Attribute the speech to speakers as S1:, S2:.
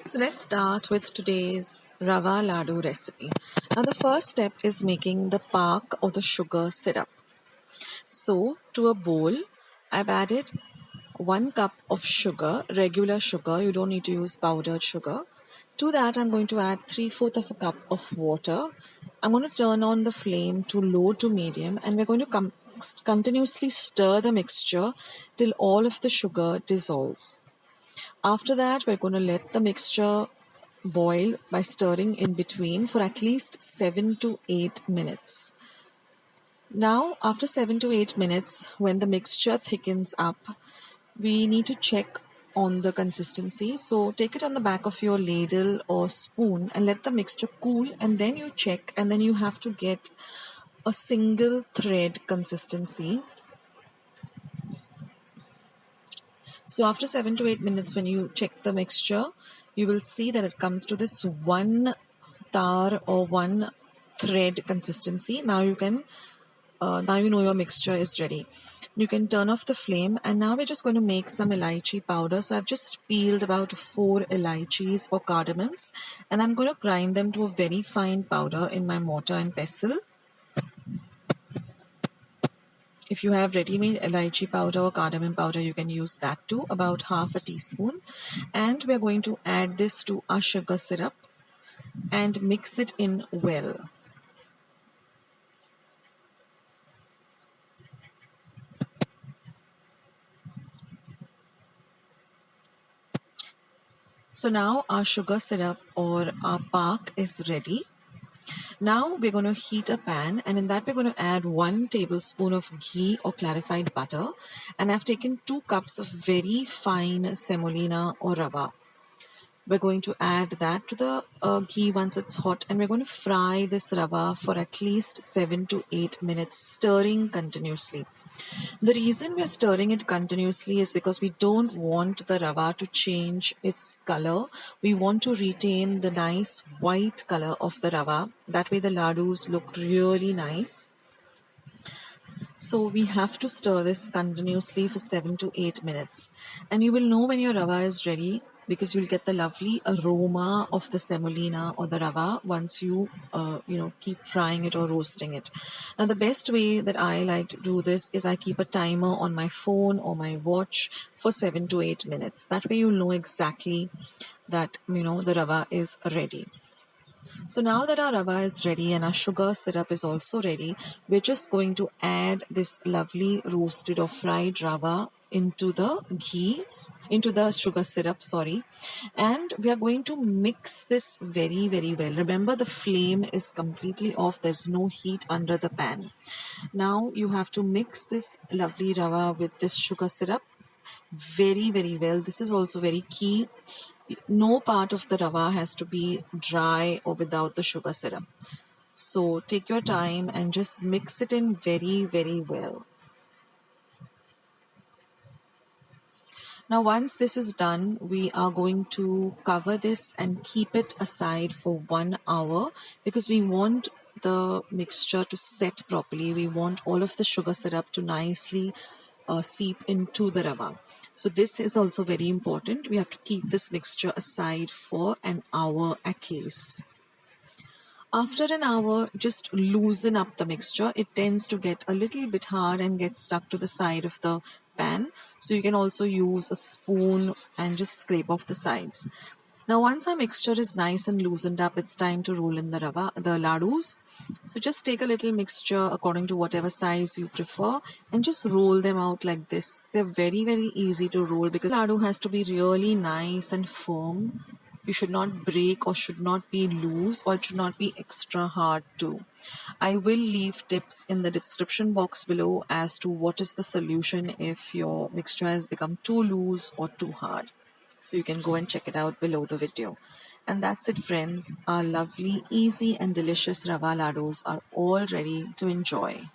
S1: So let's start with today's Rava Ladoo recipe. Now the first step is making the pak or the sugar syrup. So to a bowl, I've added 1 cup of sugar, regular sugar. You don't need to use powdered sugar. To that, I'm going to add 3/4 of a cup of water. I'm going to turn on the flame to low to medium, and we're going to continuously stir the mixture till all of the sugar dissolves. After that, we're going to let the mixture boil by stirring in between for at least 7 to 8 minutes. Now, after 7 to 8 minutes, when the mixture thickens up, we need to check on the consistency. So take it on the back of your ladle or spoon and let the mixture cool, and then you check, and then you have to get a single thread consistency. So after 7 to 8 minutes, when you check the mixture, you will see that it comes to this one tar or one thread consistency. Now you know your mixture is ready. You can turn off the flame, and now we're just going to make some elaichi powder. So I've just peeled about 4 elaichis or cardamoms, and I'm going to grind them to a very fine powder in my mortar and pestle. If you have ready-made elaichi powder or cardamom powder, you can use that too, about half a teaspoon. And we're going to add this to our sugar syrup and mix it in well. So now our sugar syrup or our pak is ready. Now we're going to heat a pan, and in that we're going to add 1 tablespoon of ghee or clarified butter, and I've taken 2 cups of very fine semolina or rava. We're going to add that to the ghee once it's hot, and we're going to fry this rava for at least 7 to 8 minutes, stirring continuously. The reason we're stirring it continuously is because we don't want the rava to change its color. We want to retain the nice white color of the rava. That way the laddus look really nice. So we have to stir this continuously for 7 to 8 minutes. And you will know when your rava is ready, because you'll get the lovely aroma of the semolina or the rava once you keep frying it or roasting it. Now the best way that I like to do this is I keep a timer on my phone or my watch for 7 to 8 minutes. That way you'll know exactly that the rava is ready. So now that our rava is ready and our sugar syrup is also ready, we're just going to add this lovely roasted or fried rava into the sugar syrup, and we are going to mix this very, very well. Remember, the flame is completely off. There's no heat under the pan. Now you have to mix this lovely rava with this sugar syrup very, very well. This is also very key. No part of the rava has to be dry or without the sugar syrup. So take your time and just mix it in very, very well. Now once this is done, we are going to cover this and keep it aside for 1 hour, because we want the mixture to set properly. We want all of the sugar syrup to nicely seep into the rava. So this is also very important. We have to keep this mixture aside for an hour at least. After an hour, just loosen up the mixture. It tends to get a little bit hard and get stuck to the side of the pan. So you can also use a spoon and just scrape off the sides. Now once our mixture is nice and loosened up, it's time to roll in the laddus. So just take a little mixture according to whatever size you prefer and just roll them out like this. They're very, very easy to roll because the laddu has to be really nice and firm. You should not break or should not be loose, or it should not be extra hard too. I will leave tips in the description box below as to what is the solution if your mixture has become too loose or too hard. So you can go and check it out below the video. And that's it, friends. Our lovely, easy and delicious Rava Ladoos are all ready to enjoy.